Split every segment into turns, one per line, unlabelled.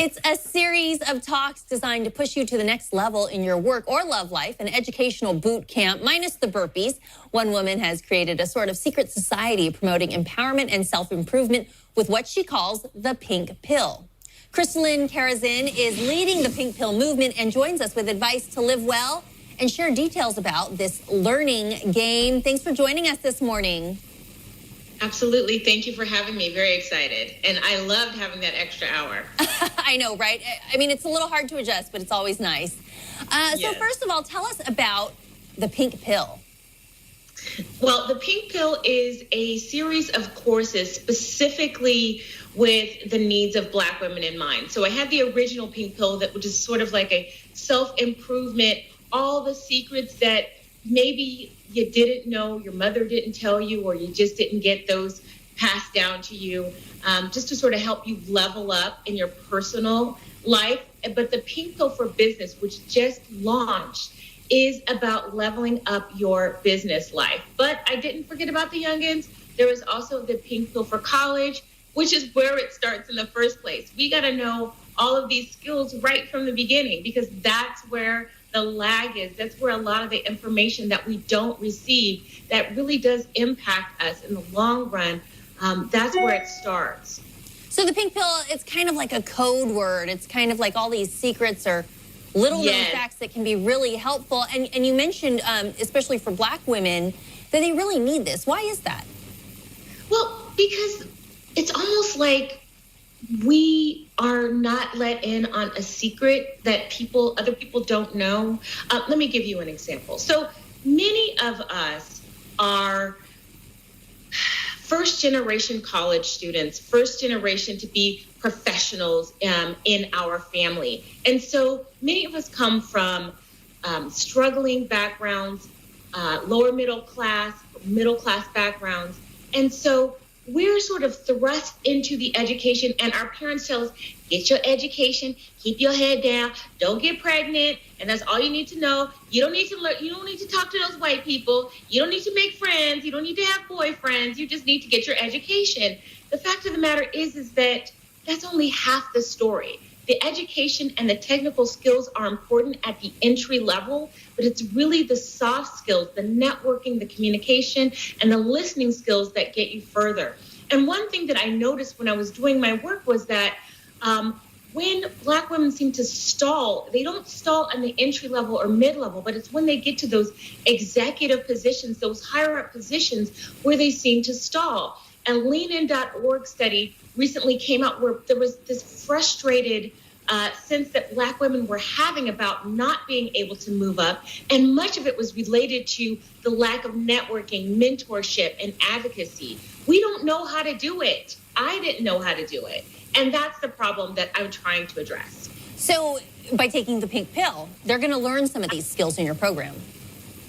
It's a series of talks designed to push you to the next level in your work or love life, an educational boot camp minus the burpees. One woman has created a sort of secret society promoting empowerment and self-improvement with what she calls the pink pill. Crystalline Karazin is leading the pink pill movement and joins us with advice to live well and share details about this learning game. Thanks for joining us this morning.
Absolutely. Thank you for having me. Very excited. And I loved having that extra hour.
I know, right? I mean, it's a little hard to adjust, but it's always nice.
Yes.
So first of all, tell us about the pink pill.
Well, the pink pill is a series of courses specifically with the needs of Black women in mind. So I had the original pink pill that was just sort of like a self-improvement, all the secrets that maybe you didn't know, your mother didn't tell you, or you just didn't get those passed down to you, just to sort of help you level up in your personal life. But the Pink Pill for Business, which just launched, is about leveling up your business life. But I didn't forget about the youngins. There was also the Pink Pill for College, which is where it starts in the first place. We got to know all of these skills right from the beginning, because that's where the lag is. That's where a lot of the information that we don't receive that really does impact us in the long run, that's where it starts.
So the pink pill, it's kind of like a code word. It's kind of like all these secrets or little known facts that can be really helpful. And you mentioned, especially for Black women, that they really need this. Why is that?
Well, because it's almost like we are not let in on a secret that other people don't know. Let me give you an example. So many of us are first generation college students, first generation to be professionals in our family. And so many of us come from struggling backgrounds, lower middle class backgrounds. And so we're sort of thrust into the education, and our parents tell us, get your education, keep your head down, don't get pregnant, and that's all you need to know. You don't need to learn, you don't need to talk to those white people, you don't need to make friends, you don't need to have boyfriends, you just need to get your education. The fact of the matter is that that's only half the story. The education and the technical skills are important at the entry level, but it's really the soft skills, the networking, the communication, and the listening skills that get you further. And one thing that I noticed when I was doing my work was that when Black women seem to stall, they don't stall on the entry level or mid-level, but it's when they get to those executive positions, those higher up positions, where they seem to stall. And leanin.org study recently came out where there was this frustrated sense that Black women were having about not being able to move up. And much of it was related to the lack of networking, mentorship, and advocacy. We don't know how to do it. I didn't know how to do it. And that's the problem that I'm trying to address.
So by taking the pink pill, they're going to learn some of these skills in your program.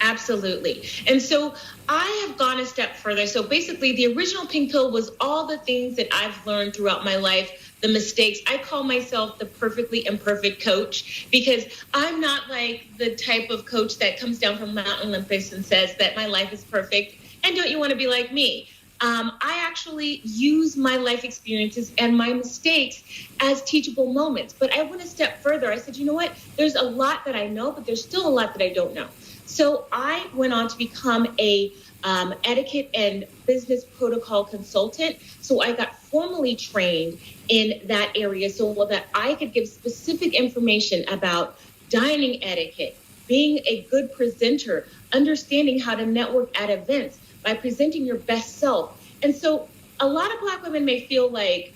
Absolutely. And so I have gone a step further. So basically, the original pink pill was all the things that I've learned throughout my life, the mistakes. I call myself the perfectly imperfect coach, because I'm not like the type of coach that comes down from Mount Olympus and says that my life is perfect and don't you want to be like me? I actually use my life experiences and my mistakes as teachable moments. But I went a step further. I said, you know what? There's a lot that I know, but there's still a lot that I don't know. So I went on to become a etiquette and business protocol consultant. So I got formally trained in that area so that I could give specific information about dining etiquette, being a good presenter, understanding how to network at events by presenting your best self. And so a lot of Black women may feel like,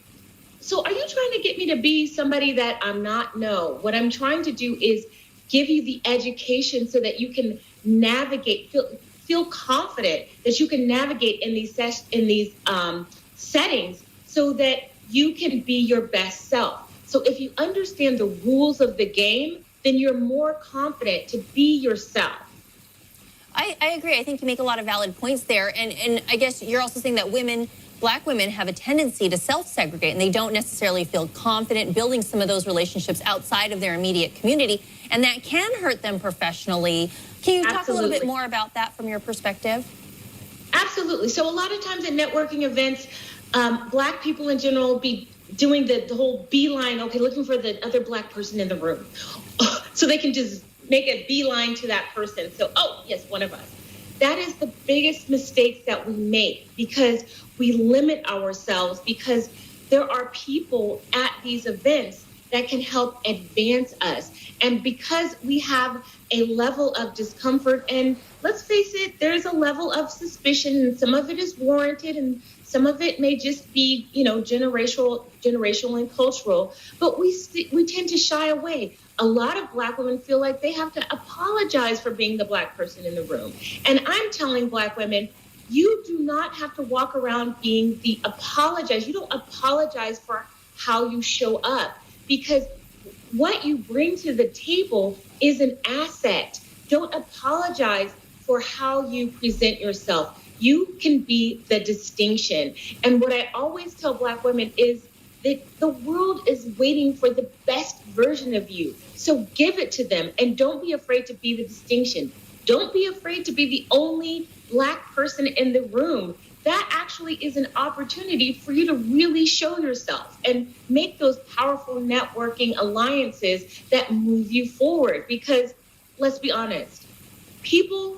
so are you trying to get me to be somebody that I'm not? No. What I'm trying to do is give you the education so that you can navigate, feel confident that you can navigate in these settings so that you can be your best self. So if you understand the rules of the game, then you're more confident to be yourself.
I agree. I think you make a lot of valid points there. And I guess you're also saying that Black women have a tendency to self-segregate, and they don't necessarily feel confident building some of those relationships outside of their immediate community, and that can hurt them professionally. Can you talk a little bit more about that from your perspective?
Absolutely. So a lot of times at networking events, Black people in general doing the whole beeline, okay, looking for the other Black person in the room. So they can just make a beeline to that person. So, oh, yes, one of us. That is the biggest mistakes that we make, because we limit ourselves, because there are people at these events that can help advance us. And because we have a level of discomfort, and let's face it, there's a level of suspicion, and some of it is warranted, and some of it may just be, generational and cultural, but we tend to shy away. A lot of Black women feel like they have to apologize for being the Black person in the room. And I'm telling Black women, you do not have to walk around being the apologize. You don't apologize for how you show up, because what you bring to the table is an asset. Don't apologize for how you present yourself. You can be the distinction. And what I always tell Black women is that the world is waiting for the best version of you. So give it to them, and don't be afraid to be the distinction. Don't be afraid to be the only Black person in the room. That actually is an opportunity for you to really show yourself and make those powerful networking alliances that move you forward. Because let's be honest, people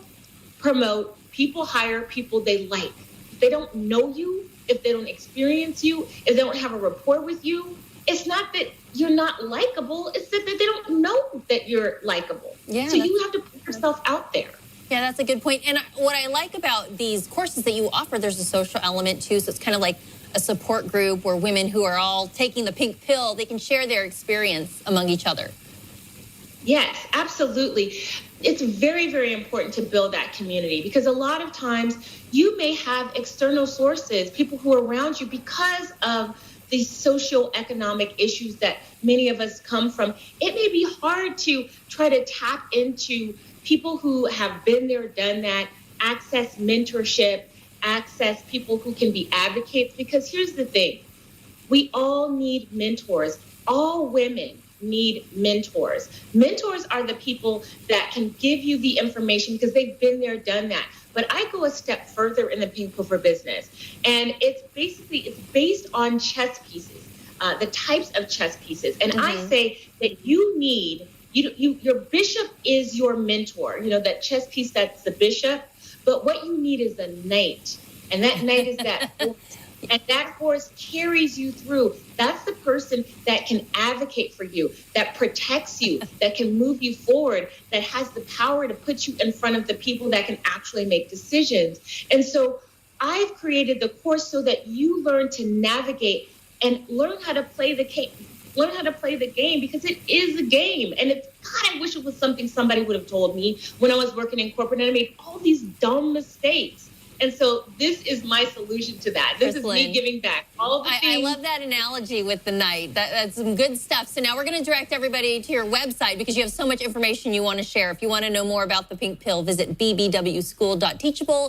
promote, people hire people they like. If they don't know you, if they don't experience you, if they don't have a rapport with you, it's not that you're not likable, it's that they don't know that you're likable.
Yeah,
so you have to put yourself out there.
Yeah, that's a good point. And what I like about these courses that you offer, there's a social element too. So it's kind of like a support group where women who are all taking the pink pill, they can share their experience among each other.
Yes, absolutely. It's very, very important to build that community, because a lot of times you may have external sources, people who are around you, because of the socioeconomic issues that many of us come from. It may be hard to try to tap into people who have been there, done that, access mentorship, access people who can be advocates. Because here's the thing, we all need mentors. All women need mentors. Mentors are the people that can give you the information because they've been there, done that. But I go a step further in the Pink Pill for Business. And it's based on chess pieces, the types of chess pieces. And I say that you need, your bishop is your mentor. That chess piece, that's the bishop. But what you need is a knight. And that knight is that horse. And that horse carries you through. That's the person that can advocate for you, that protects you, that can move you forward, that has the power to put you in front of the people that can actually make decisions. And so I've created the course so that you learn to navigate and learn how to play the game. Learn how to play the game, because it is a game. And God, I wish it was something somebody would have told me when I was working in corporate and I made all these dumb mistakes. And so this is my solution to that. This is me giving back all the things.
I love that analogy with the knight. That's some good stuff. So now we're going to direct everybody to your website, because you have so much information you want to share. If you want to know more about the Pink Pill, visit bbwschool.teachable.